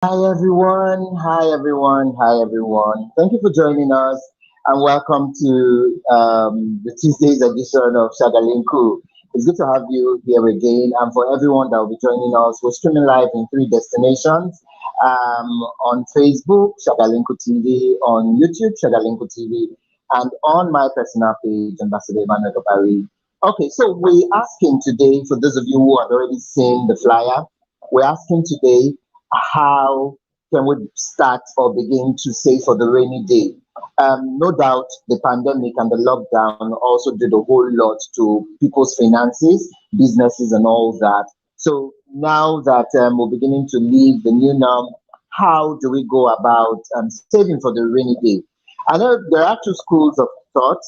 Hi everyone, hi everyone, hi everyone. Thank you for joining us and welcome to the Tuesday's edition of Shagalinku. It's good to have you here again. And for everyone that will be joining us, we're streaming live in three destinations on Facebook, Shagalinku TV, on YouTube, Shagalinku TV, and on my personal page, Ambassador Emmanuel Dobari. Okay, so we're asking today, for those of you who have already seen the flyer, we're asking today how can we start or begin to save for the rainy day? No doubt the pandemic and the lockdown also did a whole lot to people's finances, businesses, and all that. So now that we're beginning to leave the new norm, how do we go about saving for the rainy day? I know there are two schools of thought.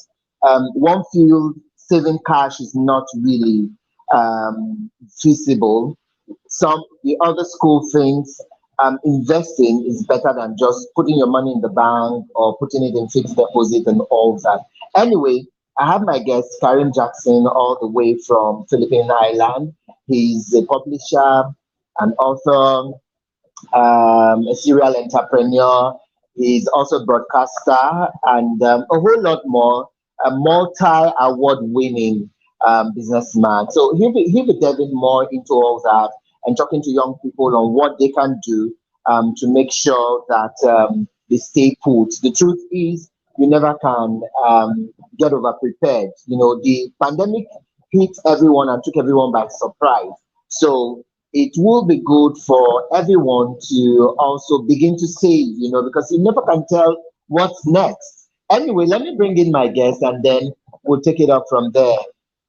One field saving cash is not really feasible. Some the other school thinks investing is better than just putting your money in the bank or putting it in fixed deposit and all that. Anyway, I have my guest Kareem Jackson all the way from Philippine Island. He's a publisher, an author, a serial entrepreneur. He's also a broadcaster and a whole lot more. A multi-award winning businessman. So he'll be delving more into all that and talking to young people on what they can do to make sure that they stay put. The truth is, you never can get over prepared. You know, the pandemic hit everyone and took everyone by surprise. So it will be good for everyone to also begin to save, because you never can tell what's next. Anyway, let me bring in my guest and then we'll take it up from there.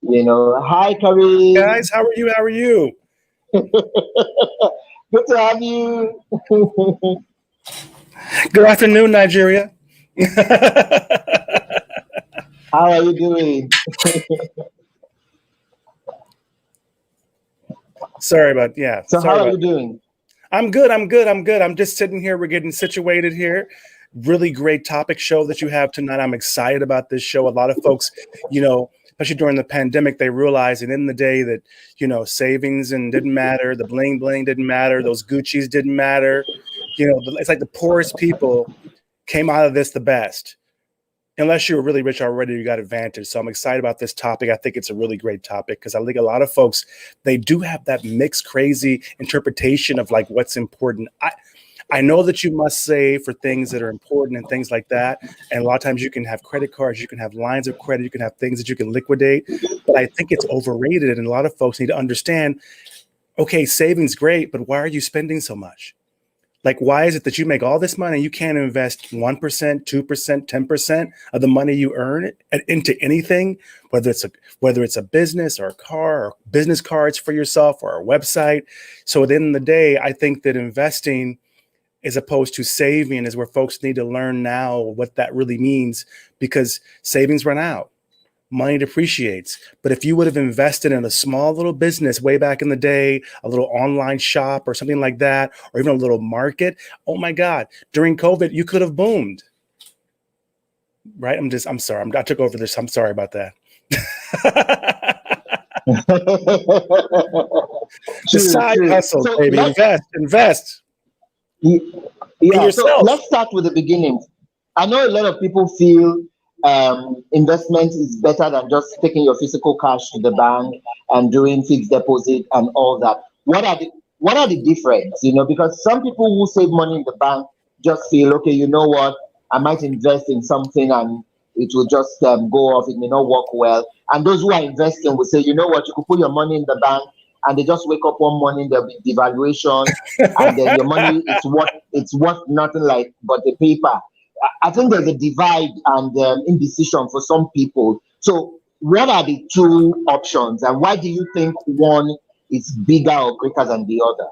Hi, Hey Kareem. guys, how are you? How are you? Good to have you. Good afternoon, Nigeria. How are you doing? Sorry about yeah. So, Sorry how are about you that. doing? I'm good. I'm good. I'm good. I'm just sitting here. We're getting situated here. Really great topic show that you have tonight. I'm excited about this show. A lot of folks, especially during the pandemic, they realized and in the day that savings and didn't matter. The bling bling didn't matter. Those Gucci's didn't matter. It's like the poorest people came out of this the best. Unless you were really rich already, you got advantage. So I'm excited about this topic. I think it's a really great topic because I think a lot of folks, they do have that mixed, crazy interpretation of like what's important. I know that you must save for things that are important and things like that. And a lot of times you can have credit cards, you can have lines of credit, you can have things that you can liquidate. But I think it's overrated. And a lot of folks need to understand, okay, saving's great, but why are you spending so much? Like, why is it that you make all this money, you can't invest 1%, 2%, 10% of the money you earn into anything, whether it's a business or a car or business cards for yourself or a website. So at the end of the day, I think that investing as opposed to saving is where folks need to learn now what that really means because savings run out. Money depreciates. But if you would have invested in a small little business way back in the day, a little online shop or something like that, or even a little market, oh my God, during COVID, you could have boomed, right? I'm sorry. I took over this. I'm sorry about that. The True, side true. hustle, So baby. let's Invest Y- in Yeah, so yourself. let's start with the beginning. I know a lot of people feel investment is better than just taking your physical cash to the bank and doing fixed deposit and all that. What are the difference? Because some people who save money in the bank just feel, okay, you know what, I might invest in something and it will just go off. It may not work well. And those who are investing will say, you know what, you could put your money in the bank and they just wake up one morning, there'll be devaluation and then your money it's worth nothing like but the paper. I think there's a divide and indecision for some people. So, what are the two options, and why do you think one is bigger or greater than the other?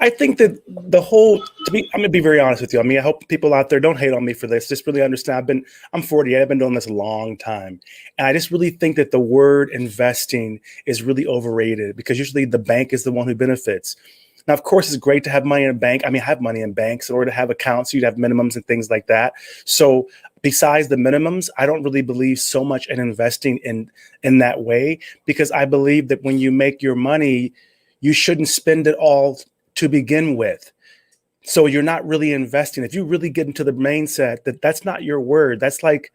I think that I'm gonna be very honest with you. I mean, I hope people out there don't hate on me for this. Just really understand. I'm 48. I've been doing this a long time. And I just really think that the word investing is really overrated because usually the bank is the one who benefits. Now, of course, it's great to have money in a bank. I mean, I have money in banks in order to have accounts. You'd have minimums and things like that. So besides the minimums, I don't really believe so much in investing in that way because I believe that when you make your money, you shouldn't spend it all to begin with. So you're not really investing. If you really get into the mindset that that's not your word, that's like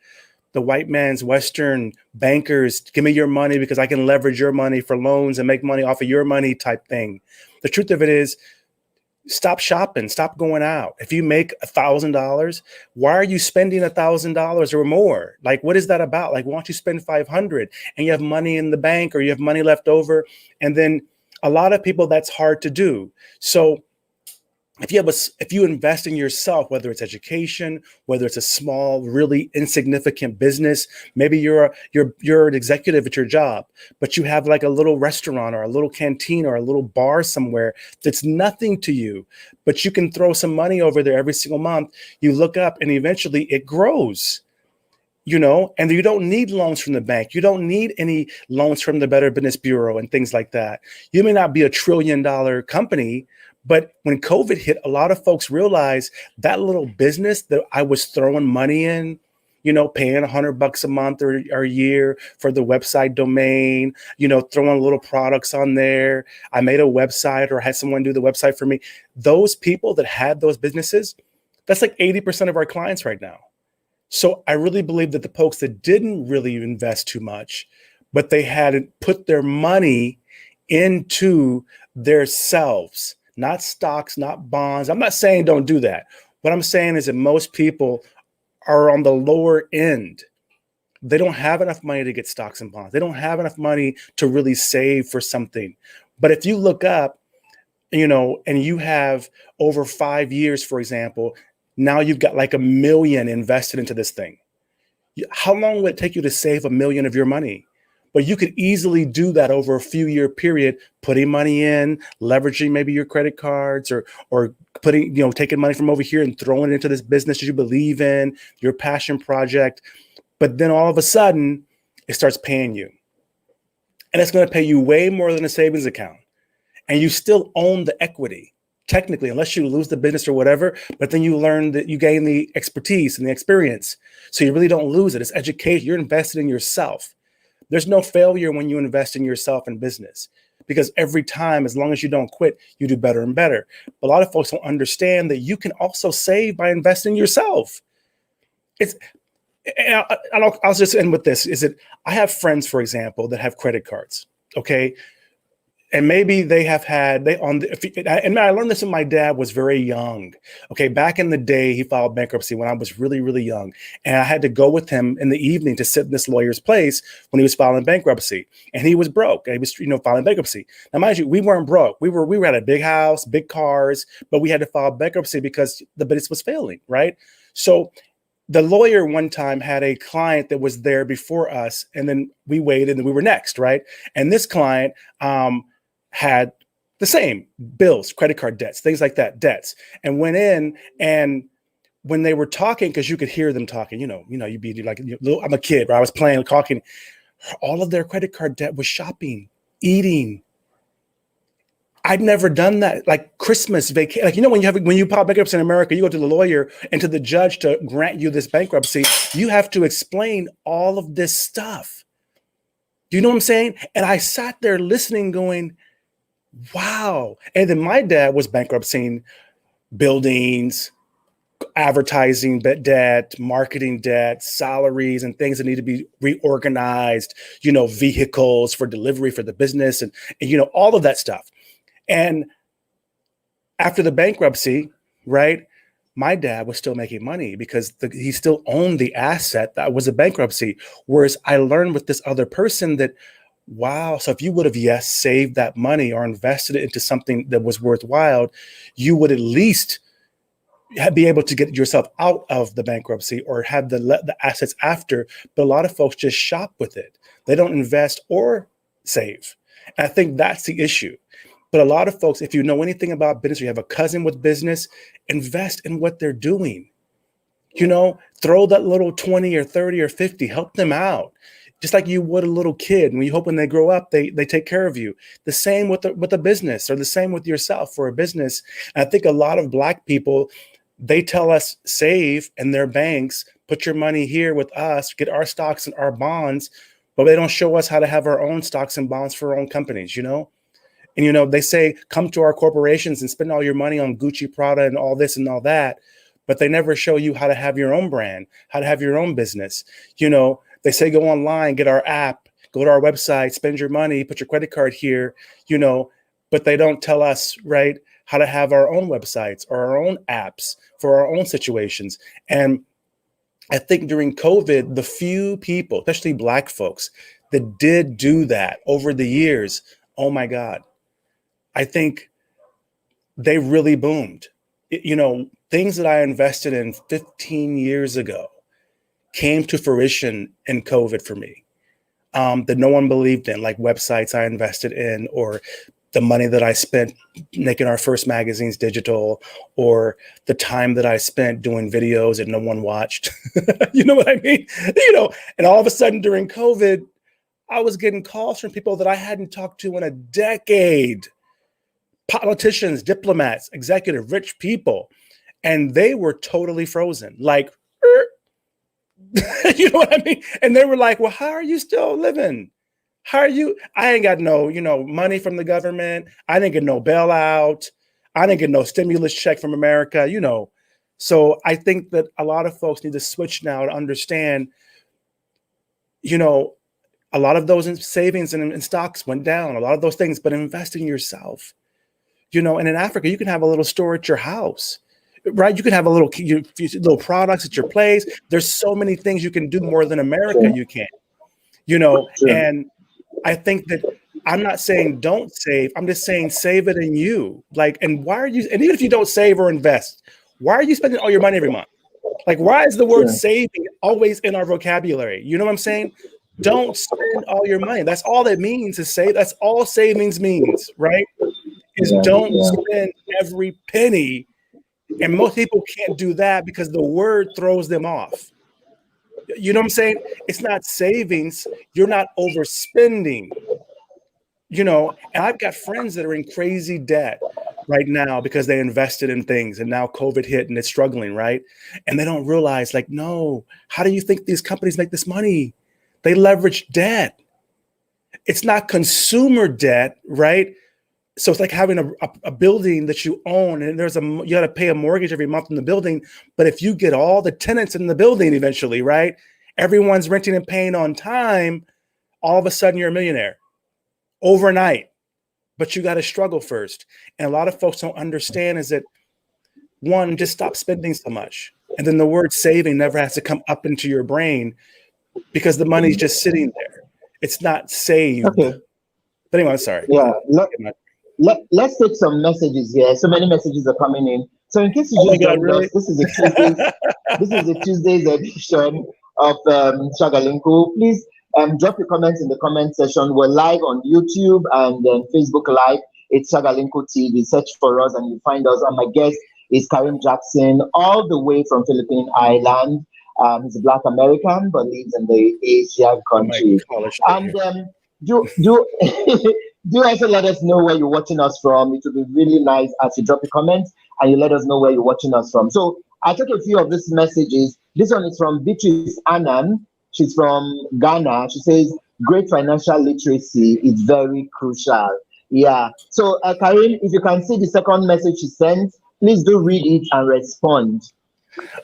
the white man's Western bankers, give me your money because I can leverage your money for loans and make money off of your money type thing. The truth of it is, stop shopping, stop going out. If you make $1,000, why are you spending $1,000 or more? Like, what is that about? Like, why don't you spend 500 and you have money in the bank or you have money left over? And then a lot of people, that's hard to do. So if you invest in yourself, whether it's education, whether it's a small, really insignificant business, maybe you're an executive at your job, but you have like a little restaurant or a little canteen or a little bar somewhere that's nothing to you, but you can throw some money over there every single month. You look up and eventually it grows. And you don't need loans from the bank. You don't need any loans from the Better Business Bureau and things like that. You may not be a $1 trillion company, but when COVID hit, a lot of folks realized that little business that I was throwing money in, paying $100 a month or a year for the website domain, throwing little products on there. I made a website or had someone do the website for me. Those people that had those businesses, that's like 80% of our clients right now. So I really believe that the folks that didn't really invest too much, but they had put their money into their selves, not stocks, not bonds. I'm not saying don't do that. What I'm saying is that most people are on the lower end. They don't have enough money to get stocks and bonds. They don't have enough money to really save for something. But if you look up, and you have over 5 years, for example, now you've got like $1 million invested into this thing. How long will it take you to save $1 million of your money? But you could easily do that over a few year period, putting money in, leveraging maybe your credit cards or putting, taking money from over here and throwing it into this business that you believe in, your passion project. But then all of a sudden it starts paying you. And it's going to pay you way more than a savings account. And you still own the equity, technically, unless you lose the business or whatever, but then you learn that you gain the expertise and the experience. So you really don't lose it. It's education. You're invested in yourself. There's no failure when you invest in yourself in business, because every time, as long as you don't quit, you do better and better. But a lot of folks don't understand that you can also save by investing in yourself. I'll just end with this, is that I have friends, for example, that have credit cards. Okay. And maybe they have had, and I learned this when my dad was very young. Okay. Back in the day, he filed bankruptcy when I was really, really young. And I had to go with him in the evening to sit in this lawyer's place when he was filing bankruptcy. And he was broke. He was, filing bankruptcy. Now, mind you, we weren't broke. We were at a big house, big cars, but we had to file bankruptcy because the business was failing. Right. So the lawyer one time had a client that was there before us, and then we waited and we were next. Right. And this client, had the same bills, credit card debts, things like that, debts, and went in. And when they were talking, because you could hear them talking, you'd be like, I'm a kid, right? I was playing, talking. All of their credit card debt was shopping, eating. I'd never done that. Like Christmas vacation, like, when you file bankruptcy in America, you go to the lawyer and to the judge to grant you this bankruptcy. You have to explain all of this stuff. Do you know what I'm saying? And I sat there listening, going, wow. And then my dad was bankruptcying buildings, advertising debt, marketing debt, salaries, and things that need to be reorganized, vehicles for delivery for the business and all of that stuff. And after the bankruptcy, right, my dad was still making money because he still owned the asset that was a bankruptcy. Whereas I learned with this other person that, wow, so if you would have, saved that money or invested it into something that was worthwhile, you would at least be able to get yourself out of the bankruptcy or have the assets after. But a lot of folks just shop with it. They don't invest or save. And I think that's the issue. But a lot of folks, if you know anything about business, you have a cousin with business, invest in what they're doing. Throw that little 20 or 30 or 50, help them out. Just like you would a little kid, when you hope when they grow up, they take care of you. The same with a business, or the same with yourself for a business. And I think a lot of Black people, they tell us save in their banks, put your money here with us, get our stocks and our bonds, but they don't show us how to have our own stocks and bonds for our own companies. And, they say, come to our corporations and spend all your money on Gucci, Prada, and all this and all that. But they never show you how to have your own brand, how to have your own business. They say, go online, get our app, go to our website, spend your money, put your credit card here, but they don't tell us, right, how to have our own websites or our own apps for our own situations. And I think during COVID, the few people, especially Black folks, that did do that over the years, oh my God, I think they really boomed. Things that I invested in 15 years ago came to fruition in COVID for me, that no one believed in, like websites I invested in, or the money that I spent making our first magazines digital, or the time that I spent doing videos that no one watched. You know what I mean? And all of a sudden during COVID, I was getting calls from people that I hadn't talked to in a decade. Politicians, diplomats, executive, rich people. And they were totally frozen. Like, you know what I mean? And they were like, well, how are you still living? How are you? I ain't got no, money from the government. I didn't get no bailout. I didn't get no stimulus check from America, So I think that a lot of folks need to switch now to understand, a lot of those savings and stocks went down, a lot of those things, but invest in yourself. And in Africa, you can have a little store at your house, right? You can have a little products at your place. There's so many things you can do more than America. You can, and I think that I'm not saying don't save. I'm just saying save it in you. And why are you, and even if you don't save or invest, why are you spending all your money every month? Why is the word saving always in our vocabulary? You know what I'm saying? Don't spend all your money. That's all that means is save. That's all savings means, right? Is don't spend every penny. And most people can't do that because the word throws them off. You know what I'm saying? It's not savings. You're not overspending, and I've got friends that are in crazy debt right now because they invested in things and now COVID hit and it's struggling, right? And they don't realize, no, how do you think these companies make this money? They leverage debt. It's not consumer debt, right? So it's like having a building that you own, and you got to pay a mortgage every month in the building. But if you get all the tenants in the building eventually, right, everyone's renting and paying on time, all of a sudden you're a millionaire overnight. But you got to struggle first. And a lot of folks don't understand is that, one, just stop spending so much. And then the word saving never has to come up into your brain because the money's just sitting there. It's not saved. Okay. But anyway, I'm sorry. Yeah. Let's take some messages here. So many messages are coming in. So in case you just joined us, this is the Tuesday's edition of Shagalinku. Please drop your comments in the comment section. We're live on YouTube and Facebook Live. It's Shagalinku TV. Search for us and you find us. And my guest is Kareem Jackson, all the way from Philippine Island. He's a Black American but lives in the Asian country. And do do also let us know where you're watching us from. It would be really nice as you drop a comment and you let us know where you're watching us from. So I took a few of these messages. This one is from Beatrice Annan. She's from Ghana. She says, great financial literacy is very crucial. Yeah. So Kareem, if you can see the second message she sent, please do read it and respond.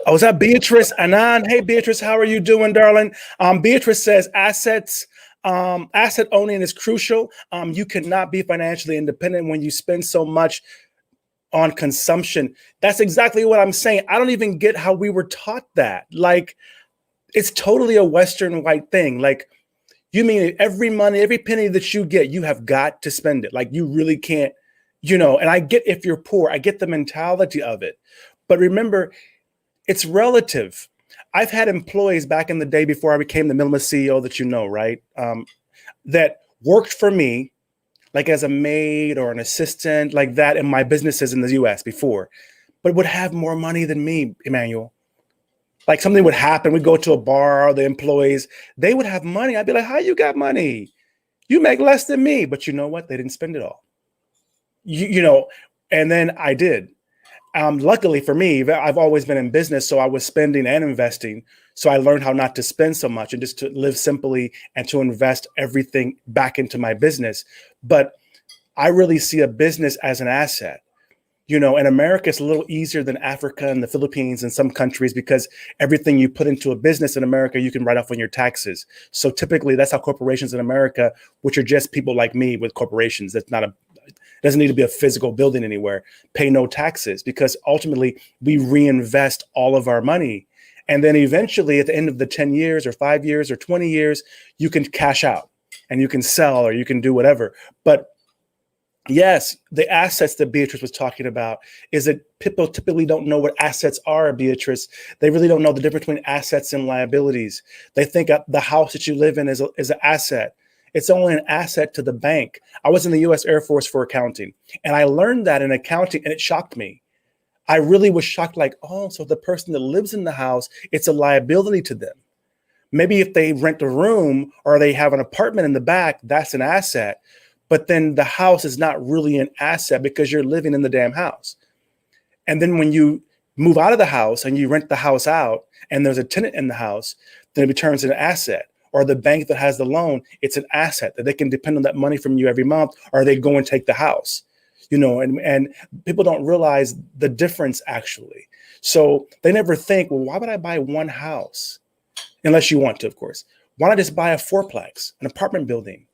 Oh, is that Beatrice Annan? Hey, Beatrice, how are you doing, darling? Beatrice says asset owning is crucial. You cannot be financially independent when you spend so much on consumption. That's exactly what I'm saying. I don't even get how we were taught that. It's totally a Western white thing. You mean every penny that you get, you have got to spend it. You really can't, and I get if you're poor, I get the mentality of it. But remember, it's relative. I've had employees back in the day before I became the Milma CEO that right? That worked for me, as a maid or an assistant, like that in my businesses in the US before, but would have more money than me, Emmanuel. Something would happen, we'd go to a bar, the employees, they would have money. I'd be like, how you got money? You make less than me. But you know what? They didn't spend it all. And then I did. Luckily for me, I've always been in business, so I was spending and investing. So I learned how not to spend so much and just to live simply and to invest everything back into my business. But I really see a business as an asset. In America, it's a little easier than Africa and the Philippines and some countries because everything you put into a business in America, you can write off on your taxes. So typically that's how corporations in America, which are just people like me with corporations, it doesn't need to be a physical building anywhere, pay no taxes because ultimately we reinvest all of our money. And then eventually at the end of the 10 years or 5 years or 20 years, you can cash out and you can sell or you can do whatever. But yes, the assets that Beatrice was talking about is that people typically don't know what assets are, Beatrice. They really don't know the difference between assets and liabilities. They think the house that you live in is an asset. It's only an asset to the bank. I was in the U.S. Air Force for accounting, and I learned that in accounting, and it shocked me. I really was shocked, like, oh, so the person that lives in the house, it's a liability to them. Maybe if they rent a room or they have an apartment in the back, that's an asset. But then the house is not really an asset because you're living in the damn house. And then when you move out of the house and you rent the house out and there's a tenant in the house, then it becomes an asset. Or the bank that has the loan, it's an asset that they can depend on that money from you every month, or they go and take the house. And people don't realize the difference actually. So they never think, well, why would I buy one house? Unless you want to, of course. Why not just buy a fourplex, an apartment building?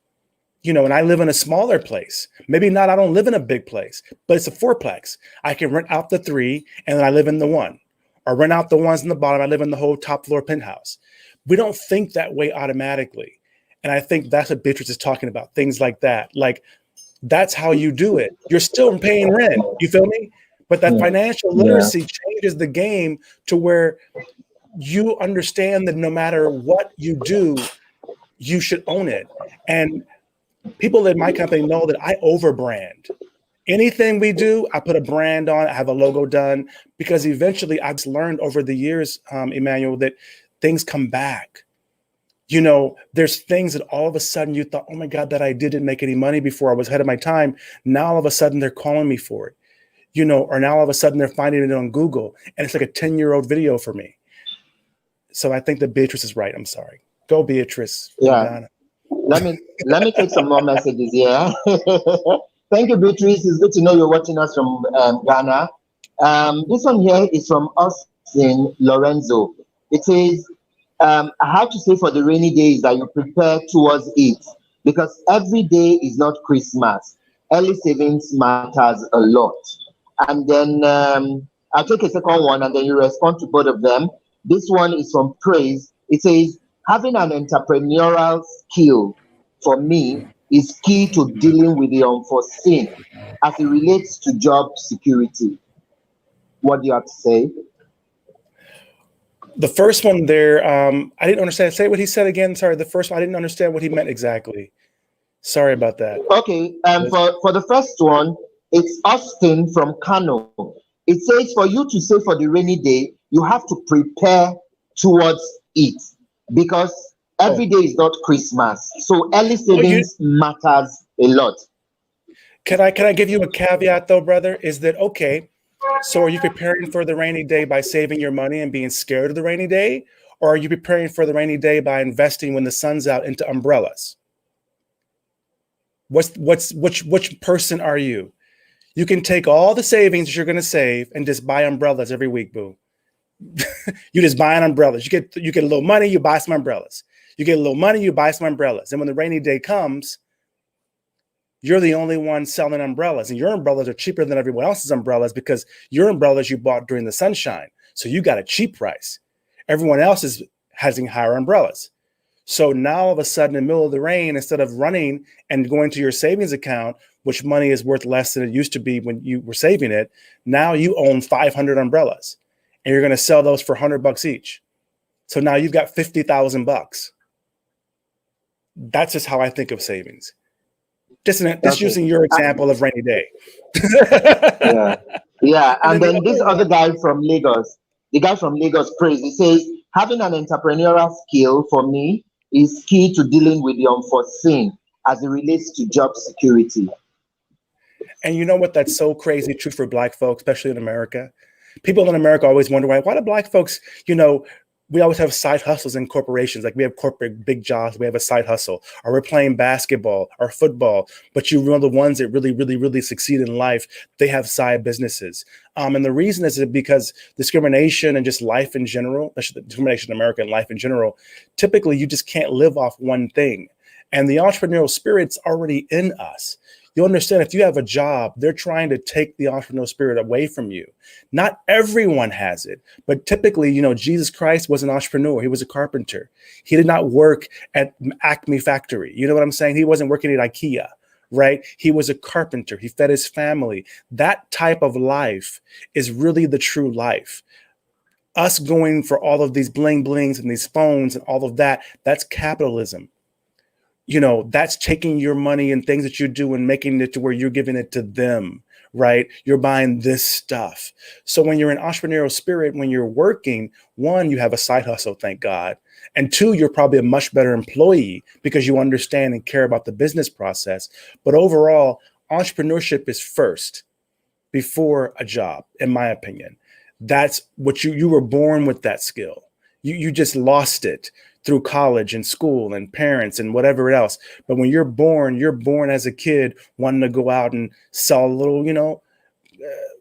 And I live in a smaller place. Maybe not, I don't live in a big place, but it's a fourplex. I can rent out the 3 and then I live in the 1. Or rent out the ones in the bottom, I live in the whole top floor penthouse. We don't think that way automatically. And I think that's what Beatrice is talking about, things like that. Like, that's how you do it. You're still paying rent. You feel me? But that financial literacy changes the game to where you understand that no matter what you do, you should own it. And people in my company know that I overbrand. Anything we do, I put a brand on, I have a logo done, because eventually I've learned over the years, Emmanuel, that things come back. There's things that all of a sudden you thought, oh my God, that I didn't make any money before, I was ahead of my time. Now all of a sudden they're calling me for it, or now all of a sudden they're finding it on Google and it's like a 10-year-old video for me. So I think that Beatrice is right. I'm sorry. Go, Beatrice. Yeah. Let me take some more messages here. Thank you, Beatrice. It's good to know you're watching us from Ghana. This one here is from Austin Lorenzo. It says, I have to say for the rainy days that you prepare towards it, because every day is not Christmas. Early savings matters a lot. And then I'll take a second one and then you respond to both of them. This one is from Praise. It says, having an entrepreneurial skill for me is key to dealing with the unforeseen as it relates to job security. What do you have to say? The first one there, I didn't understand. Say what he said again. Sorry, the first one, I didn't understand what he meant exactly. Sorry about that. Okay, for the first one, it's Austin from Kano. It says for you to save for the rainy day, you have to prepare towards it, because every day is not Christmas. So early savings matters a lot. Can I give you a caveat though, brother? Is that okay? So are you preparing for the rainy day by saving your money and being scared of the rainy day? Or are you preparing for the rainy day by investing when the sun's out into umbrellas? Which person are you? You can take all the savings that you're going to save and just buy umbrellas every week, boo. You just buy umbrellas. You get a little money, you buy some umbrellas. You get a little money, you buy some umbrellas. And when the rainy day comes, you're the only one selling umbrellas, and your umbrellas are cheaper than everyone else's umbrellas because your umbrellas you bought during the sunshine. So you got a cheap price. Everyone else is having higher umbrellas. So now all of a sudden in the middle of the rain, instead of running and going to your savings account, which money is worth less than it used to be when you were saving it, now you own 500 umbrellas and you're going to sell those for $100 each. So now you've got $50,000. That's just how I think of savings. Just using your example of rainy day. Yeah. And then this other guy from Lagos, the guy from Lagos Praise, he says, having an entrepreneurial skill for me is key to dealing with the unforeseen as it relates to job security. And you know what? That's so crazy true for Black folks, especially in America. People in America always wonder why do Black folks, we always have side hustles in corporations. Like we have corporate big jobs, we have a side hustle, or we're playing basketball or football. But you know, the ones that really, really, really succeed in life, they have side businesses. And the reason is because discrimination and just life in general, discrimination in America and life in general, typically you just can't live off one thing. And the entrepreneurial spirit's already in us. You understand, if you have a job, they're trying to take the entrepreneurial spirit away from you. Not everyone has it, but typically, you know, Jesus Christ was an entrepreneur. He was a carpenter. He did not work at Acme Factory. You know what I'm saying? He wasn't working at IKEA, right? He was a carpenter. He fed his family. That type of life is really the true life. Us going for all of these bling blings and these phones and all of that, that's capitalism. You know, that's taking your money and things that you do and making it to where you're giving it to them, right? You're buying this stuff. So when you're in entrepreneurial spirit, when you're working, one, you have a side hustle, thank God. And two, you're probably a much better employee because you understand and care about the business process. But overall, entrepreneurship is first before a job, in my opinion. That's what you were born with, that skill. You just lost it through college and school and parents and whatever else. But when you're born as a kid wanting to go out and sell a little, you know,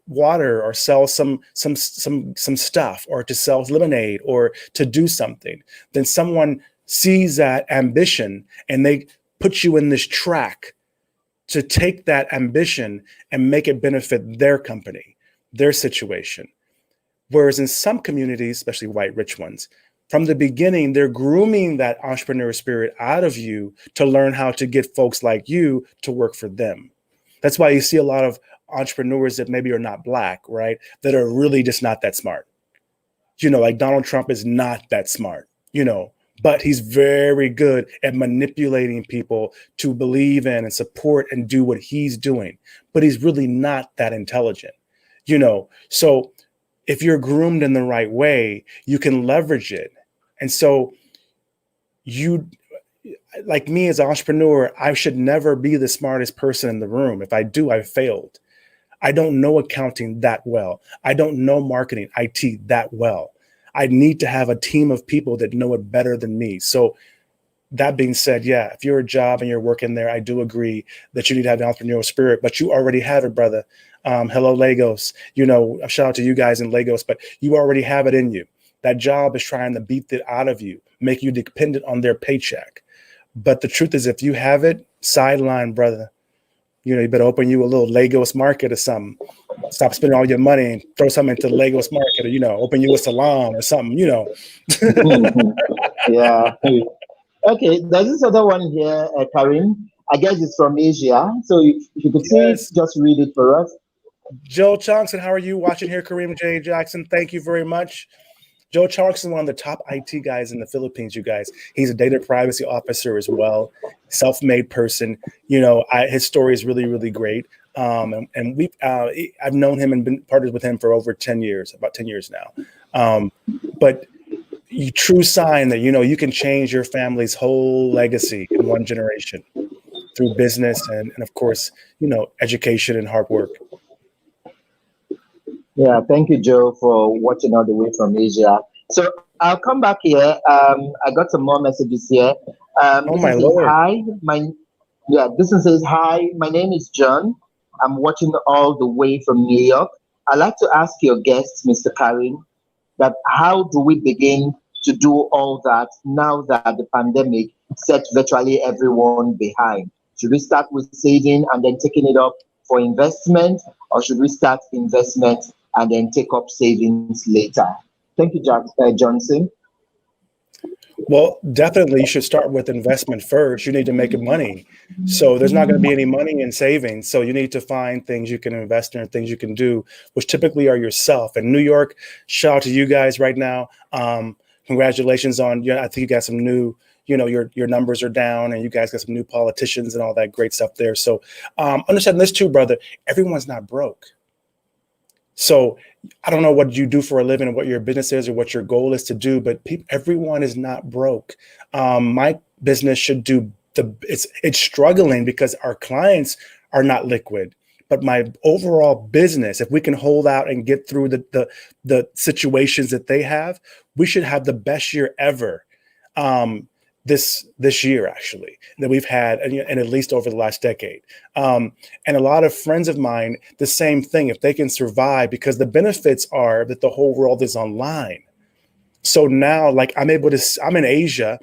water, or sell some stuff, or to sell lemonade, or to do something. Then someone sees that ambition and they put you in this track to take that ambition and make it benefit their company, their situation. Whereas in some communities, especially white rich ones, from the beginning, they're grooming that entrepreneur spirit out of you to learn how to get folks like you to work for them. That's why you see a lot of entrepreneurs that maybe are not Black, right? That are really just not that smart. You know, like Donald Trump is not that smart, you know, but he's very good at manipulating people to believe in and support and do what he's doing. But he's really not that intelligent, you know. So if you're groomed in the right way, you can leverage it. And so you, like me as an entrepreneur, I should never be the smartest person in the room. If I do, I've failed. I don't know accounting that well. I don't know marketing, IT that well. I need to have a team of people that know it better than me. So that being said, yeah, if you're a job and you're working there, I do agree that you need to have the entrepreneurial spirit, but you already have it, brother. Hello, Lagos. You know, a shout out to you guys in Lagos, but you already have it in you. That job is trying to beat it out of you, make you dependent on their paycheck. But the truth is, if you have it, sideline, brother, you know, you better open you a little Lagos market or something. Stop spending all your money and throw something into the Lagos market, or, you know, open you a salon or something, you know. Yeah. Okay, there's this other one here, Kareem. I guess it's from Asia. So if you could see it, Yes. just read it for us. Joe Chongson, how are you watching here? Kareem J. Jackson, thank you very much. Joe Chongson is one of the top IT guys in the Philippines, you guys. He's a data privacy officer as well, self-made person. You know, his story is really, really great. And I've known him and been partnered with him for over 10 years, about 10 years now. But true sign that, you know, you can change your family's whole legacy in one generation through business and of course, you know, education and hard work. Yeah, thank you, Joe, for watching all the way from Asia. So I'll come back here. I got some more messages here. Oh This my one says, Lord. hi, this one says, hi, my name is John. I'm watching all the way from New York. I'd like to ask your guest, Mr. Karim, that how do we begin to do all that now that the pandemic set virtually everyone behind? Should we start with saving and then taking it up for investment, or should we start investment and then take up savings later? Thank you, Johnson. Well, definitely you should start with investment first. You need to make money. So there's not going to be any money in savings. So you need to find things you can invest in, things you can do, which typically are yourself. In New York, shout out to you guys right now. Congratulations on, I think you got some new, you know, your numbers are down and you guys got some new politicians and all that great stuff there. So understand this too, brother, everyone's not broke. So I don't know what you do for a living and what your business is or what your goal is to do, but everyone is not broke. My business should do it's struggling because our clients are not liquid, but my overall business, if we can hold out and get through the situations that they have, we should have the best year ever. This year actually that we've had, and at least over the last decade. And a lot of friends of mine, the same thing, if they can survive, because the benefits are that the whole world is online. So now, like, I'm in Asia,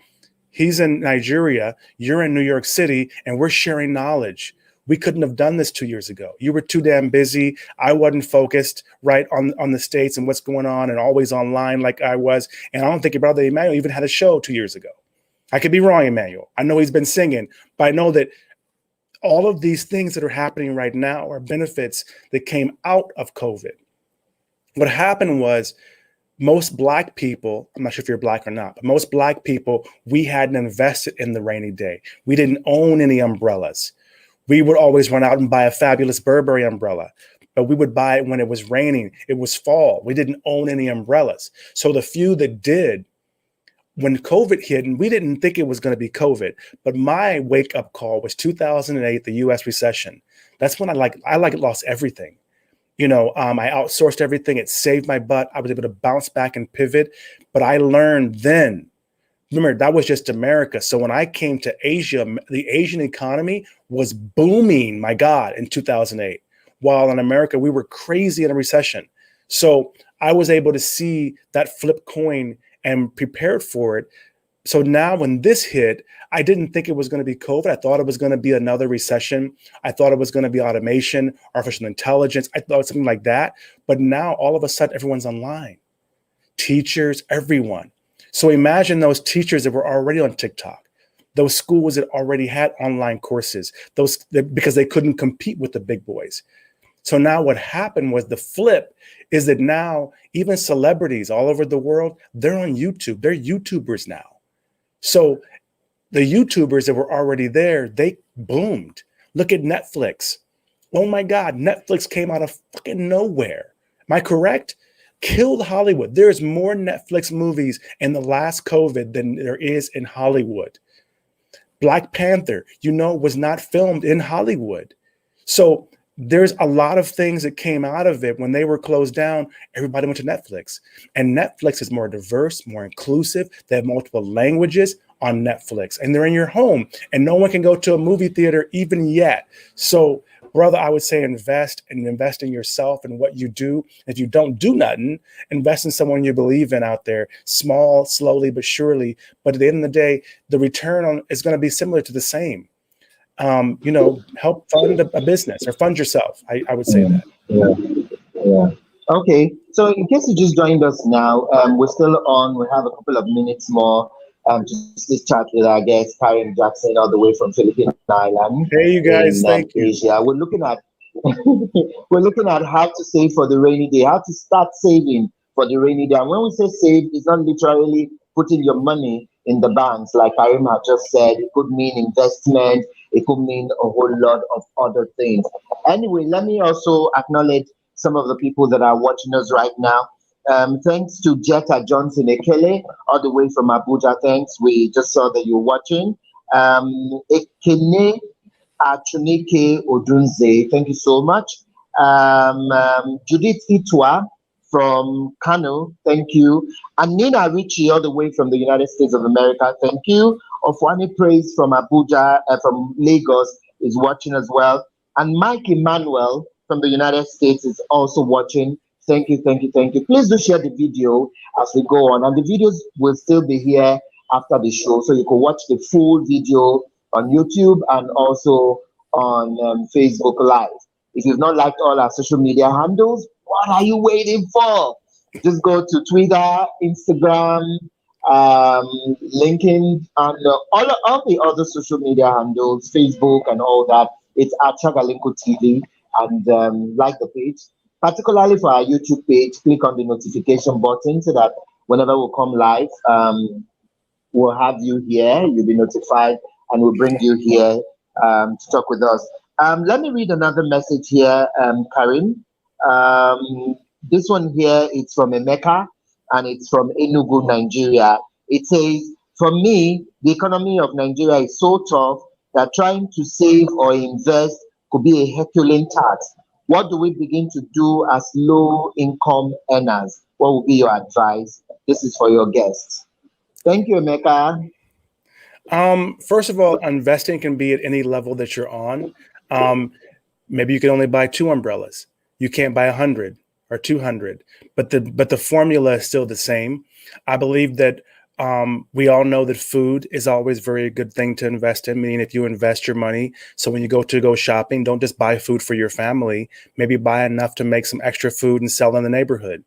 he's in Nigeria, you're in New York City, and we're sharing knowledge. We couldn't have done this 2 years ago. You were too damn busy. I wasn't focused right on the States and what's going on, and always online like I was. And I don't think your brother Emmanuel even had a show 2 years ago. I could be wrong, Emmanuel. I know he's been singing, but I know that all of these things that are happening right now are benefits that came out of COVID. What happened was most Black people, I'm not sure if you're Black or not, but most Black people, we hadn't invested in the rainy day. We didn't own any umbrellas. We would always run out and buy a fabulous Burberry umbrella, but we would buy it when it was raining. It was fall. We didn't own any umbrellas. So the few that did, when COVID hit, and we didn't think it was going to be COVID, but my wake up call was 2008, the U.S. recession. That's when I lost everything. I outsourced everything. It saved my butt. I was able to bounce back and pivot, but I learned then. Remember, that was just America. So when I came to Asia, the Asian economy was booming, my God, in 2008. While in America, we were crazy in a recession. So I was able to see that flip coin and prepared for it. So now when this hit, I didn't think it was going to be COVID. I thought it was going to be another recession. I thought it was going to be automation, artificial intelligence. I thought something like that. But now all of a sudden, everyone's online. Teachers, everyone. So imagine those teachers that were already on TikTok, those schools that already had online courses, because they couldn't compete with the big boys. So now what happened was the flip is that now even celebrities all over the world, they're on YouTube. They're YouTubers now. So the YouTubers that were already there, they boomed. Look at Netflix. Oh my God, Netflix came out of fucking nowhere. Am I correct? Killed Hollywood. There's more Netflix movies in the last COVID than there is in Hollywood. Black Panther, was not filmed in Hollywood. So there's a lot of things that came out of it. When they were closed down, everybody went to Netflix. And Netflix is more diverse, more inclusive. They have multiple languages on Netflix. And they're in your home. And no one can go to a movie theater even yet. So, brother, I would say invest in yourself and what you do. If you don't do nothing, invest in someone you believe in out there. Small, slowly, but surely. But at the end of the day, the return on is going to be similar to the same. Help fund a business or fund yourself. I would say that. Yeah. Okay. So in case you just joined us now, we're still on. We have a couple of minutes more just to chat with our guest, Kareem Jackson, all the way from Philippine Island Hey, you guys. in Thank you. Asia. We're looking at how to save for the rainy day, how to start saving for the rainy day. And when we say save, it's not literally putting your money in the banks, like Karim had just said. It could mean investment. It could mean a whole lot of other things. Anyway, let me also acknowledge some of the people that are watching us right now. Thanks to Jetta Johnson Ekele, all the way from Abuja. Thanks. We just saw that you're watching. Ekene Achunike Odunze, thank you so much. Judith Itwa from Kano, thank you. And Nina Richie, all the way from the United States of America, thank you. Ofwani Praise from Abuja, from Lagos, is watching as well. And Mike Emmanuel from the United States is also watching. Thank you, thank you, thank you. Please do share the video as we go on. And the videos will still be here after the show, so you can watch the full video on YouTube and also on Facebook Live. If you've not liked all our social media handles, what are you waiting for? Just go to Twitter, Instagram, LinkedIn, and all the other social media handles, Facebook and all that. It's at Chagalinko TV, and like the page. Particularly for our YouTube page, click on the notification button so that whenever we come live, we'll have you here. You'll be notified, and we'll bring you here to talk with us. Let me read another message here, Karim. This one here, it's from Emeka, and it's from Enugu, Nigeria. It says, for me, the economy of Nigeria is so tough that trying to save or invest could be a Herculean task. What do we begin to do as low income earners? What would be your advice? This is for your guests. Thank you, Emeka. First of all, investing can be at any level that you're on. Um, Maybe you can only buy 2 umbrellas. You can't buy 100 or 200, but the formula is still the same. I believe that we all know that food is always very good thing to invest in. Meaning, if you invest your money, so when you go shopping, don't just buy food for your family. Maybe buy enough to make some extra food and sell in the neighborhood.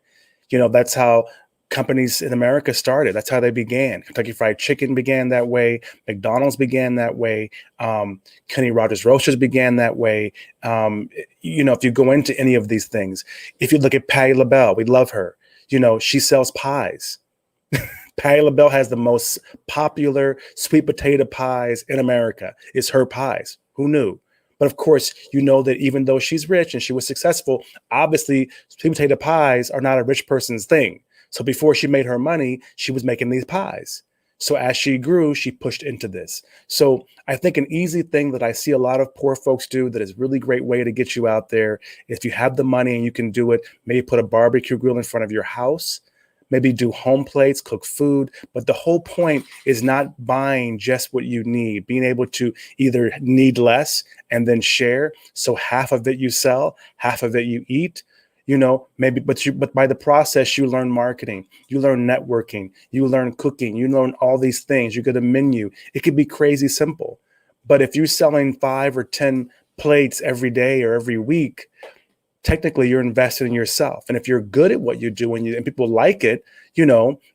That's how companies in America started. That's how they began. Kentucky Fried Chicken began that way. McDonald's began that way. Kenny Rogers Roasters began that way. If you go into any of these things, if you look at Patti LaBelle, we love her. She sells pies. Patti LaBelle has the most popular sweet potato pies in America. It's her pies. Who knew? But of course, that even though she's rich and she was successful, obviously sweet potato pies are not a rich person's thing. So before she made her money, she was making these pies. So as she grew, she pushed into this. So I think an easy thing that I see a lot of poor folks do that is a really great way to get you out there. If you have the money and you can do it, maybe put a barbecue grill in front of your house, maybe do home plates, cook food. But the whole point is not buying just what you need, being able to either need less and then share. So half of it you sell, half of it you eat. Maybe, but by the process, you learn marketing, you learn networking, you learn cooking, you learn all these things. You get a menu. It could be crazy simple. But if you're selling 5 or 10 plates every day or every week, technically you're invested in yourself. And if you're good at what you do and people like it,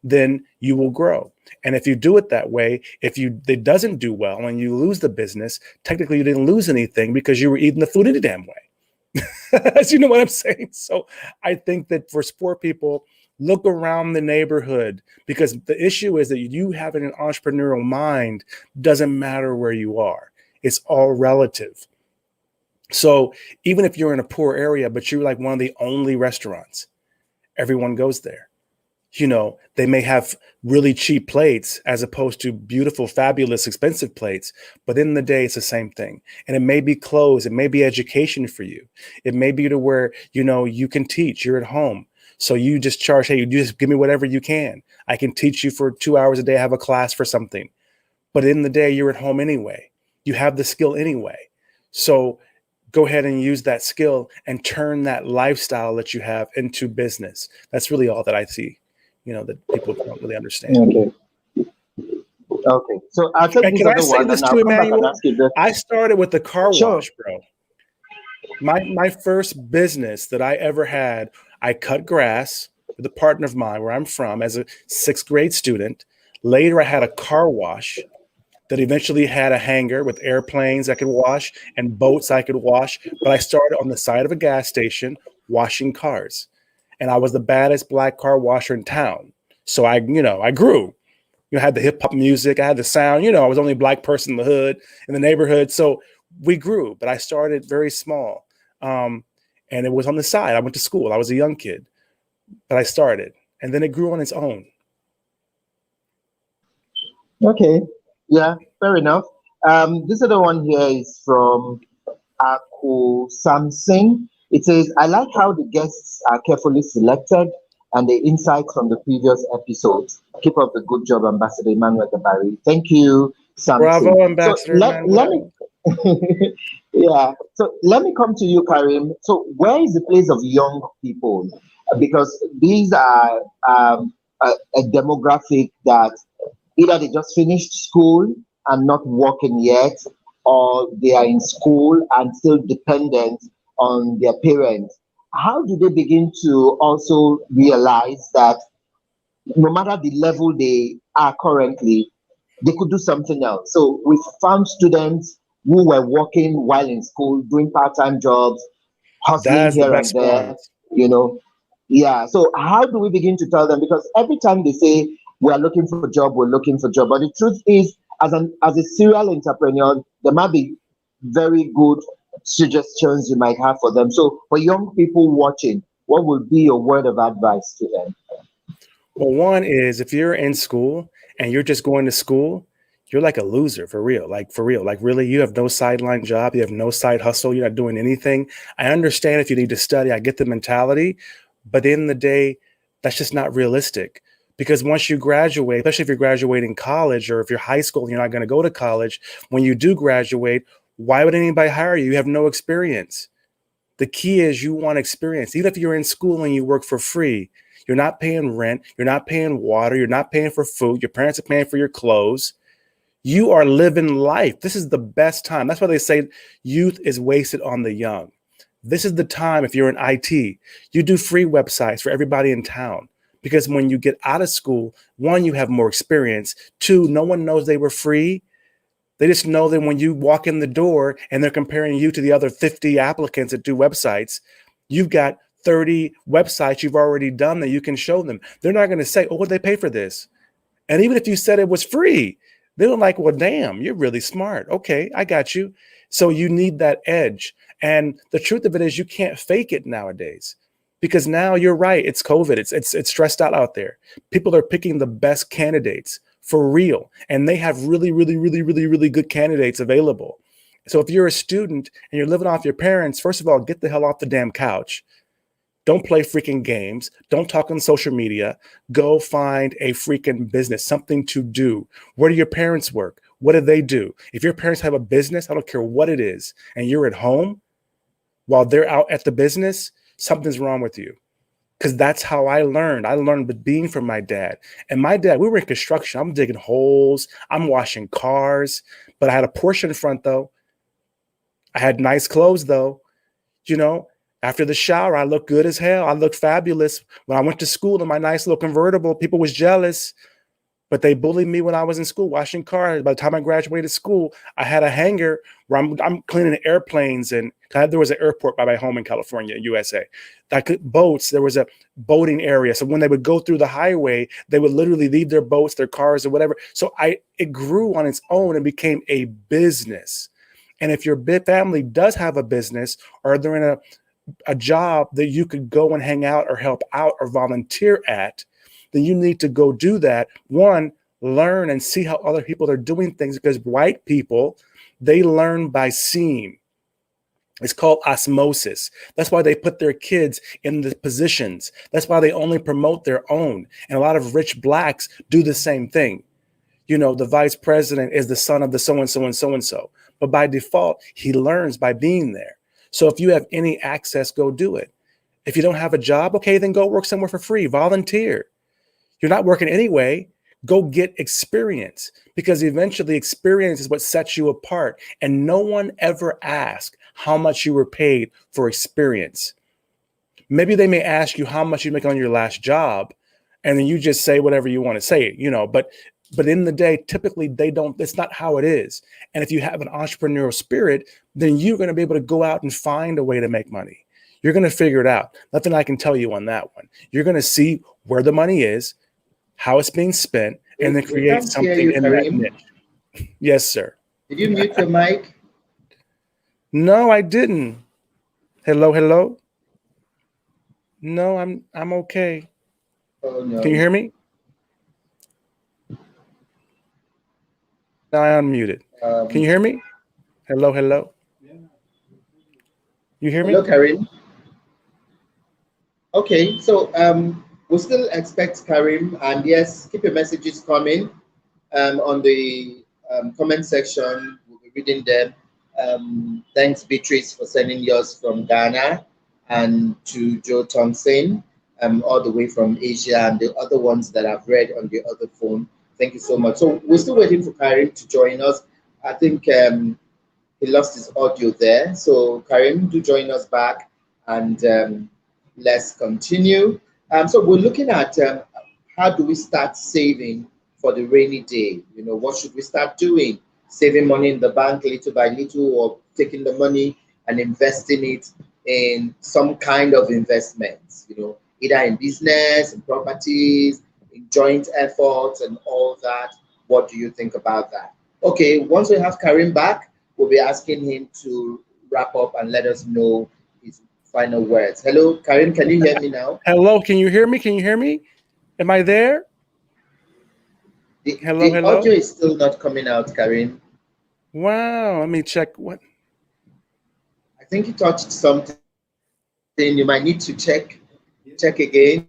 then you will grow. And if you do it that way, if it doesn't do well and you lose the business, technically you didn't lose anything because you were eating the food any damn way. You know what I'm saying? So I think that for sport people, look around the neighborhood, because the issue is that you having an entrepreneurial mind doesn't matter where you are. It's all relative. So even if you're in a poor area, but you're like one of the only restaurants, everyone goes there. They may have really cheap plates as opposed to beautiful, fabulous, expensive plates. But in the day, it's the same thing. And it may be clothes. It may be education for you. It may be to where, you can teach. You're at home. So you just charge, hey, you just give me whatever you can. I can teach you for 2 hours a day. I have a class for something. But in the day, you're at home anyway. You have the skill anyway. So go ahead and use that skill and turn that lifestyle that you have into business. That's really all that I see. That people don't really understand. Okay. Okay. So I'll take And this can I other say one this and I'll too, come back and Emmanuel? ask you this. I started with the car Sure. wash, bro. My first business that I ever had, I cut grass with a partner of mine where I'm from as a 6th grade student. Later, I had a car wash that eventually had a hangar with airplanes I could wash and boats I could wash. But I started on the side of a gas station washing cars. And I was the baddest black car washer in town. So I grew. I had the hip hop music. I had the sound. I was the only black person in the hood, in the neighborhood. So we grew, but I started very small. And it was on the side. I went to school. I was a young kid, but I started. And then it grew on its own. Okay. Yeah, fair enough. This other one here is from Aku Samsing. It says, I like how the guests are carefully selected and the insights from the previous episodes. Keep up the good job, Ambassador Emmanuel Tabari. Thank you, Samsung. Bravo, So Ambassador let me Emmanuel. yeah. So let me come to you, Karim. So where is the place of young people? Because these are a demographic that either they just finished school and not working yet, or they are in school and still dependent on their parents. How do they begin to also realize that no matter the level they are currently, they could do something else? So we found students who were working while in school, doing part-time jobs, hustling That's the here and best there, ones. you know. Yeah. So how do we begin to tell them? Because every time they say we are looking for a job, we're looking for a job. But the truth is, as a serial entrepreneur, there might be very good suggestions you might have for them. So for young people watching, what would be your word of advice to them? Well, one is if you're in school and you're just going to school, you're like a loser for real. Like for real. Like really, you have no sideline job. You have no side hustle. You're not doing anything. I understand if you need to study. I get the mentality, but at the end of the day, that's just not realistic. Because once you graduate, especially if you're graduating college or if you're high school and you're not going to go to college, when you do graduate, why would anybody hire you? You have no experience. The key is you want experience. Even if you're in school and you work for free, you're not paying rent, you're not paying water, you're not paying for food, your parents are paying for your clothes. You are living life. This is the best time. That's why they say youth is wasted on the young. This is the time, if you're in IT, you do free websites for everybody in town. Because when you get out of school, one, you have more experience. Two, no one knows they were free. They just know that when you walk in the door and they're comparing you to the other 50 applicants that do websites, you've got 30 websites you've already done that you can show them. They're not going to say, oh, what did they pay for this? And even if you said it was free, they're like, well, damn, you're really smart. Okay, I got you. So you need that edge. And the truth of it is you can't fake it nowadays. Because now you're right, it's COVID. It's stressed out there. People are picking the best candidates for real. And they have really good candidates available. So if you're a student and you're living off your parents, first of all, get the hell off the damn couch. Don't play freaking games. Don't talk on social media. Go find a freaking business, something to do. Where do your parents work? What do they do? If your parents have a business, I don't care what it is, and you're at home while they're out at the business, something's wrong with you. Because that's how I learned. I learned with being from my dad. And my dad, we were in construction. I'm digging holes. I'm washing cars. But I had a Porsche in front, though. I had nice clothes, though. You know, after the shower, I looked good as hell. I looked fabulous. When I went to school in my nice little convertible, people was jealous. But they bullied me when I was in school washing cars. By the time I graduated school, I had a hangar where I'm cleaning airplanes, and there was an airport by my home in California, USA. Boats, there was a boating area. So when they would go through the highway, they would literally leave their boats, their cars, or whatever. So it grew on its own and became a business. And if your family does have a business, or they're in a job that you could go and hang out or help out or volunteer at, then you need to go do that. One, learn and see how other people are doing things, because white people, they learn by seeing. It's called osmosis. That's why they put their kids in the positions. That's why they only promote their own. And a lot of rich blacks do the same thing. You know, the vice president is the son of the so-and-so and so-and-so. But by default, he learns by being there. So if you have any access, go do it. If you don't have a job, okay, then go work somewhere for free. Volunteer. You're not working anyway. Go get experience, because eventually experience is what sets you apart. And no one ever asks how much you were paid for experience. Maybe they may ask you how much you make on your last job, and then you just say whatever you want to say, you know, but in the day, typically they don't, it's not how it is. And if you have an entrepreneurial spirit, then you're going to be able to go out and find a way to make money. You're going to figure it out. Nothing I can tell you on that one. You're going to see where the money is, how it's being spent, and then create something in that niche. Yes, sir. Did you mute your mic? No, I didn't. Hello. No, I'm okay. Oh no. Can you hear me? No, I unmuted. Can you hear me? Hello. You hear me? Hello, Kareem. Okay, so we'll still expect Kareem, and yes, keep your messages coming on the comment section. We'll be reading them. Thanks, Beatrice, for sending yours from Ghana, and to Joe Thompson, all the way from Asia, and the other ones that I've read on the other phone. Thank you so much. So we're still waiting for Kareem to join us. I think he lost his audio there. So Kareem, do join us back, and let's continue. So we're looking at how do we start saving for the rainy day? You know, what should we start doing? Saving money in the bank little by little, or taking the money and investing it in some kind of investments, you know, either in business, in properties, in joint efforts and all that. What do you think about that? Okay, once we have Kareem back, we'll be asking him to wrap up and let us know his final words. Hello, Kareem, can you hear me now? Hello, can you hear me? Am I there? Hello, The audio hello. is still not coming out, Kareem. Wow. Let me check. What I think you touched something. You might need to check again.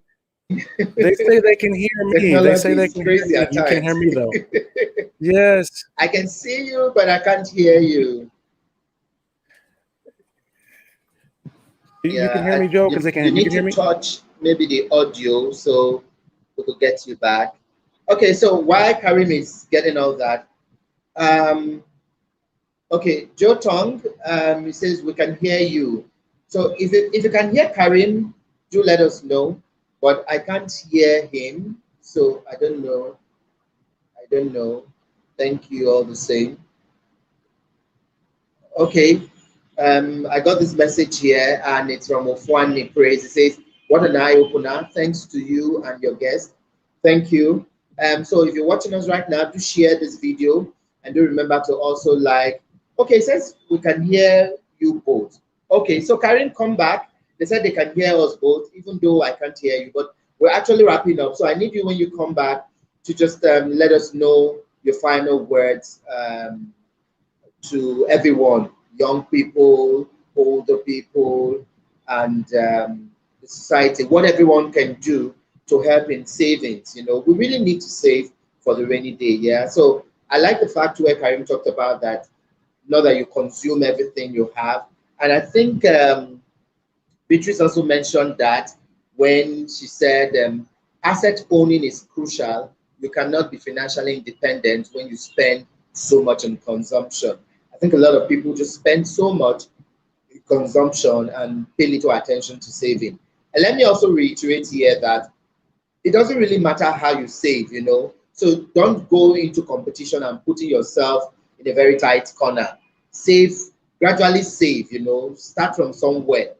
they say they can hear Technology me. is They say they crazy can at hear me. times. You can't hear me though. Yes. I can see you, but I can't hear you. You can Yeah, hear me, Joe, because they you can. You need can hear to me. touch maybe the audio so we could get you back. Okay, so while Karim is getting all that, um, okay, Joe Tong, he says we can hear you. So if you can hear Karim, do let us know. But I can't hear him, so I don't know. I don't know. Thank you all the same. Okay. I got this message here, and it's from Ofwani Praise. It says, "What an eye opener! Thanks to you and your guest. Thank you." So if you're watching us right now, do share this video and do remember to also like. Okay, it says we can hear you both. Okay, so Karen, come back. They said they can hear us both, even though I can't hear you. But we're actually wrapping up. So I need you when you come back to just let us know your final words. To everyone, young people, older people, and the society, what everyone can do to help in savings. You know, we really need to save for the rainy day. Yeah. So I like the fact where Karim talked about that, not that you consume everything you have. And I think Beatrice also mentioned that when she said asset owning is crucial. You cannot be financially independent when you spend so much on consumption. I think a lot of people just spend so much in consumption and pay little attention to saving. And let me also reiterate here that it doesn't really matter how you save, you know. So don't go into competition and putting yourself in a very tight corner. Save, gradually save, you know, start from somewhere,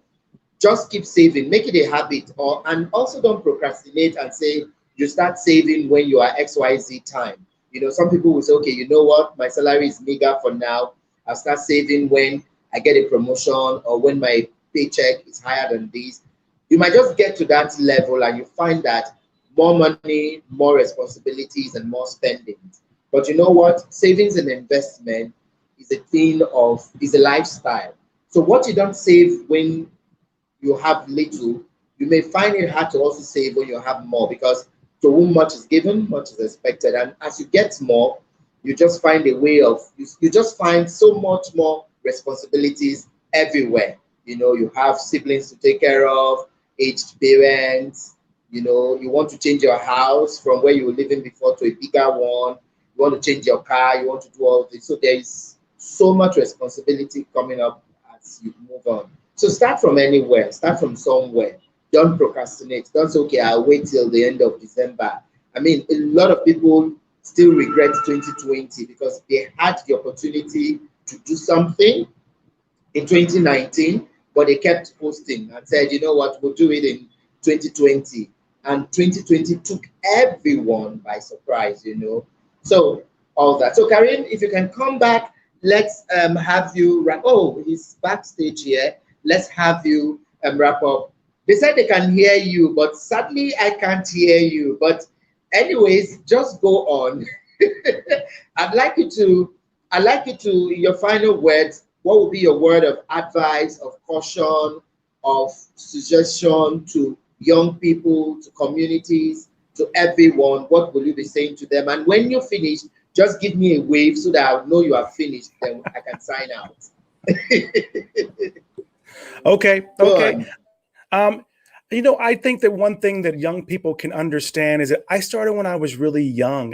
just keep saving, make it a habit, or and also don't procrastinate and say you start saving when you are XYZ time. You know, some people will say, okay, you know what, my salary is meager for now. I'll start saving when I get a promotion or when my paycheck is higher than this. You might just get to that level and you find that more money, more responsibilities, and more spending. But you know what? Savings and investment is a thing of is a lifestyle. So what you don't save when you have little, you may find it hard to also save when you have more because to whom much is given, much is expected. And as you get more, you just find a way of, you just find so much more responsibilities everywhere. You know, you have siblings to take care of, aged parents, you know, you want to change your house from where you were living before to a bigger one, you want to change your car, you want to do all this. So there is so much responsibility coming up as you move on. So start from anywhere, start from somewhere. Don't procrastinate. Don't say, okay, I'll wait till the end of December. I mean, a lot of people still regret 2020 because they had the opportunity to do something in 2019, but they kept posting and said, you know what, we'll do it in 2020. And 2020 took everyone by surprise, you know. So all that. So Karim, if you can come back, let's have you wrap. Oh, he's backstage here. Let's have you wrap up. They said they can hear you, but sadly I can't hear you. But anyways, just go on. I'd like you to, I'd like you to, in your final words, what would be your word of advice, of caution, of suggestion to young people, to communities, to everyone? What will you be saying to them? And when you finish, just give me a wave so that I'll know you are finished. Then I can sign out. Okay. Go Okay. on. Um, I think that one thing that young people can understand is that I started when I was really young.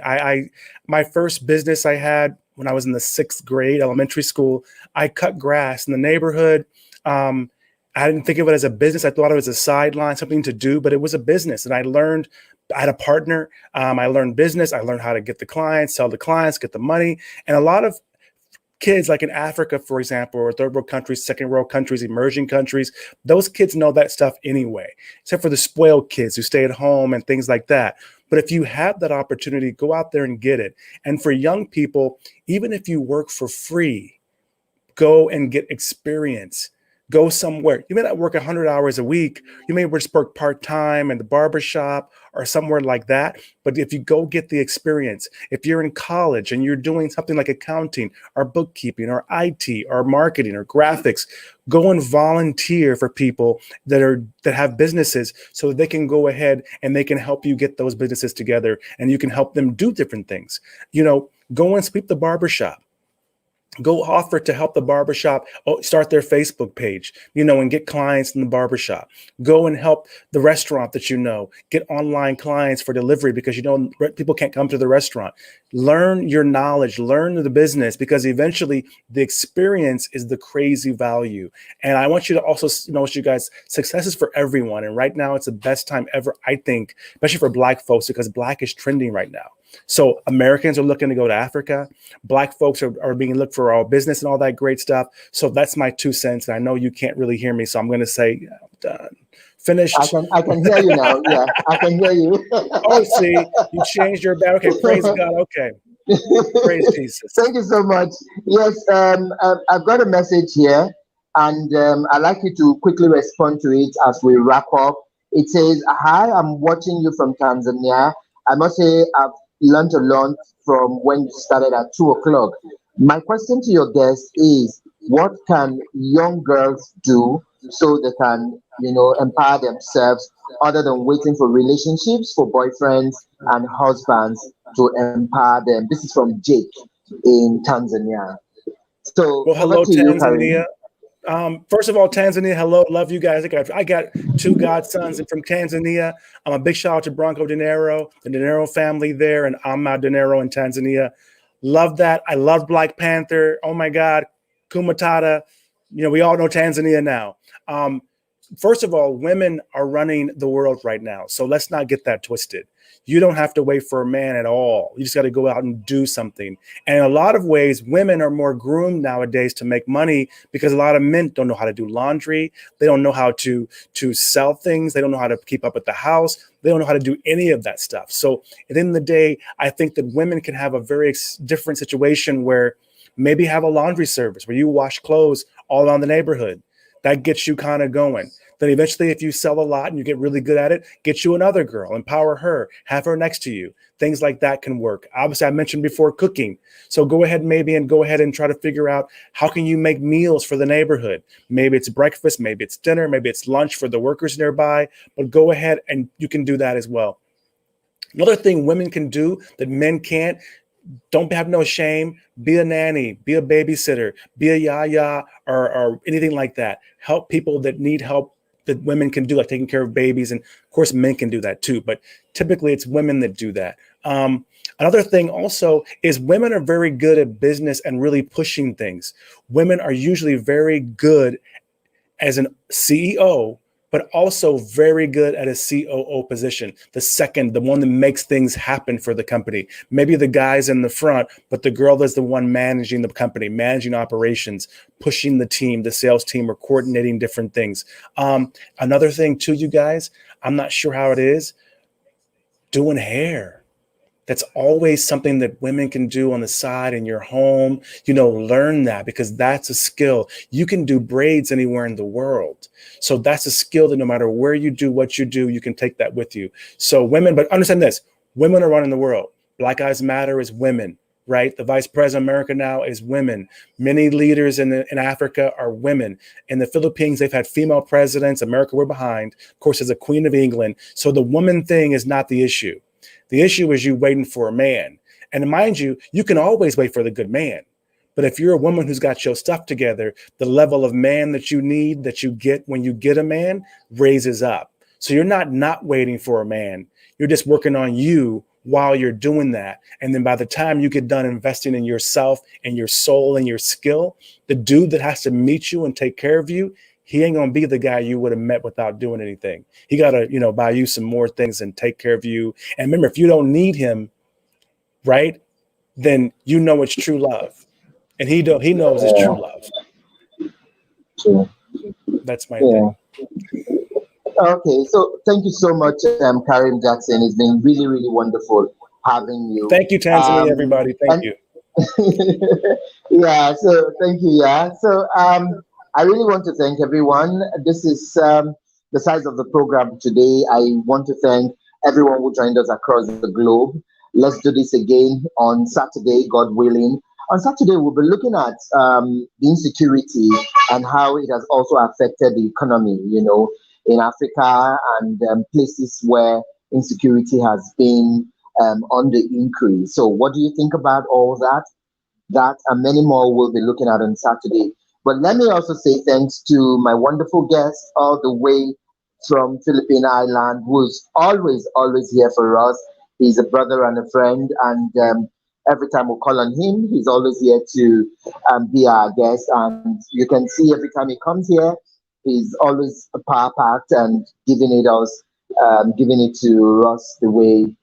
My first business I had when I was in the sixth grade, elementary school. I cut grass in the neighborhood. Um, I didn't think of it as a business. I thought it was a sideline, something to do, but it was a business. And I learned. I had a partner. I learned business. I learned how to get the clients, sell the clients, get the money, and a lot of kids like in Africa, for example, or third world countries, second world countries, emerging countries, those kids know that stuff anyway, except for the spoiled kids who stay at home and things like that. But if you have that opportunity, go out there and get it. And for young people, even if you work for free, go and get experience. Go somewhere. You may not work 100 hours a week. You may just work part time in the barber shop or somewhere like that. But if you go get the experience, if you're in college and you're doing something like accounting or bookkeeping or IT or marketing or graphics, go and volunteer for people that have businesses so that they can go ahead and they can help you get those businesses together and you can help them do different things. Go and sweep the barbershop. Go offer to help the barbershop start their Facebook page, and get clients in the barbershop. Go and help the restaurant that get online clients for delivery because people can't come to the restaurant. Learn your knowledge, learn the business, because eventually the experience is the crazy value. And I want you to also know, you guys, success is for everyone. And right now it's the best time ever, I think, especially for Black folks, because Black is trending right now. So Americans are looking to go to Africa. Black folks are being looked for all business and all that great stuff. So that's my 2 cents. And I know you can't really hear me, so I'm going to say, yeah, I'm done. Finished. I can hear you now. Yeah, I can hear you. Oh, see, you changed your bad. Okay, praise God. Okay, praise Jesus. Thank you so much. Yes, I've got a message here, and I'd like you to quickly respond to it as we wrap up. It says, "Hi, I'm watching you from Tanzania. I must say I've learned a lot from when you started at 2 o'clock. My question to your guest is, what can young girls do so they can, empower themselves other than waiting for relationships, for boyfriends and husbands to empower them?" This is from Jake in Tanzania. So Well, over hello, to you, Kareem. Tanzania. First of all, Tanzania, hello, love you guys. I got 2 godsons from Tanzania. I'm a big shout out to Bronco Dinero, the Dinero family there, and Ahmad Dinero in Tanzania. Love that. I love Black Panther. Oh my God, Kumatata. We all know Tanzania now. First of all, women are running the world right now, so let's not get that twisted. You don't have to wait for a man at all. You just got to go out and do something. And in a lot of ways, women are more groomed nowadays to make money because a lot of men don't know how to do laundry. They don't know how to sell things. They don't know how to keep up at the house. They don't know how to do any of that stuff. So at the end of the day, I think that women can have a very different situation where maybe have a laundry service where you wash clothes all around the neighborhood. That gets you kind of going. Then eventually, if you sell a lot and you get really good at it, get you another girl, empower her, have her next to you. Things like that can work. Obviously, I mentioned before cooking. So go ahead and try to figure out how can you make meals for the neighborhood. Maybe it's breakfast, maybe it's dinner, maybe it's lunch for the workers nearby, but go ahead and you can do that as well. Another thing women can do that men can't, don't have no shame. Be a nanny, be a babysitter, be a yaya or anything like that. Help people that need help that women can do, like taking care of babies. And of course, men can do that too. But typically it's women that do that. Another thing also is women are very good at business and really pushing things. Women are usually very good as an CEO, but also very good at a COO position. The one that makes things happen for the company. Maybe the guy's in the front, but the girl is the one managing the company, managing operations, pushing the team, the sales team, or coordinating different things. Another thing too, you guys, I'm not sure how it is, doing hair. That's always something that women can do on the side in your home. Learn that because that's a skill. You can do braids anywhere in the world. So that's a skill that no matter where you do what you do, you can take that with you. So women, but understand this, women are running the world. Black Lives Matter is women, right? The vice president of America now is women. Many leaders in Africa are women. In the Philippines, they've had female presidents. America, we're behind. Of course, there's a Queen of England. So the woman thing is not the issue. The issue is you waiting for a man. And mind you, you can always wait for the good man. But if you're a woman who's got your stuff together, the level of man that you need, that you get when you get a man, raises up. So you're not waiting for a man. You're just working on you while you're doing that. And then by the time you get done investing in yourself and your soul and your skill, the dude that has to meet you and take care of you, he ain't gonna be the guy you would have met without doing anything. He gotta, buy you some more things and take care of you. And remember, if you don't need him, right, then it's true love, and he knows it's true love. True. That's my thing. Okay, so thank you so much, Karim Jackson. It's been really, really wonderful having you. Thank you, Tanzania, everybody. Thank you. Yeah, so thank you. Yeah, so I really want to thank everyone. This is the size of the program today. I want to thank everyone who joined us across the globe. Let's do this again on Saturday, God willing. On Saturday, we'll be looking at the insecurity and how it has also affected the economy, in Africa and places where insecurity has been on the increase. So, what do you think about all that? That and many more we'll be looking at on Saturday. But let me also say thanks to my wonderful guest all the way from Philippine Island, who's always here for us. He's a brother and a friend, and every time we call on him, he's always here to be our guest. And you can see every time he comes here, he's always power packed and giving it to us the way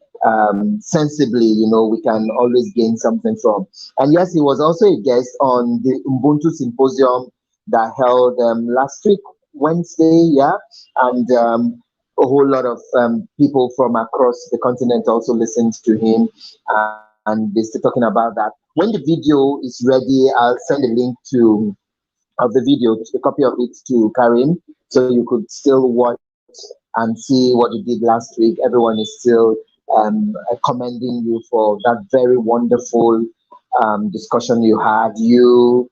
sensibly, we can always gain something from. And yes, he was also a guest on the Ubuntu symposium that held last week, Wednesday, yeah. And a whole lot of people from across the continent also listened to him. And they're still talking about that. When the video is ready, I'll send a link of the video, a copy of it to Kareem, so you could still watch and see what you did last week. Everyone is still commending you for that very wonderful discussion you had. You,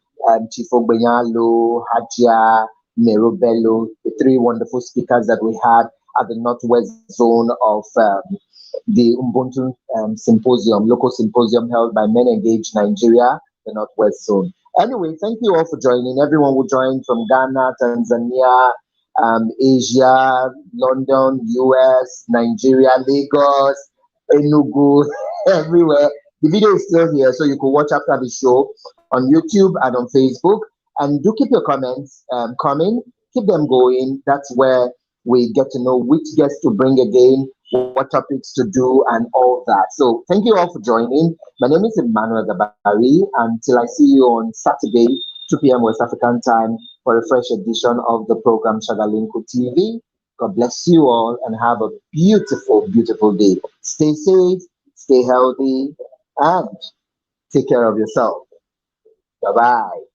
Chief Ogbenyalo, Hajia, Merobello, the three wonderful speakers that we had at the Northwest Zone of the Ubuntu Symposium, local symposium held by Men Engage Nigeria, the Northwest Zone. Anyway, thank you all for joining. Everyone who joined from Ghana, Tanzania, Asia, London, US, Nigeria, Lagos, Enugu, everywhere. The video is still here, so you can watch after the show on YouTube and on Facebook. And do keep your comments coming, keep them going. That's where we get to know which guests to bring again, what topics to do, and all that. So thank you all for joining. My name is Emmanuel Gabari. Until I see you on Saturday, 2 p.m. West African time, for a fresh edition of the program Shagalinku TV. God bless you all and have a beautiful, beautiful day. Stay safe, stay healthy, and take care of yourself. Bye bye.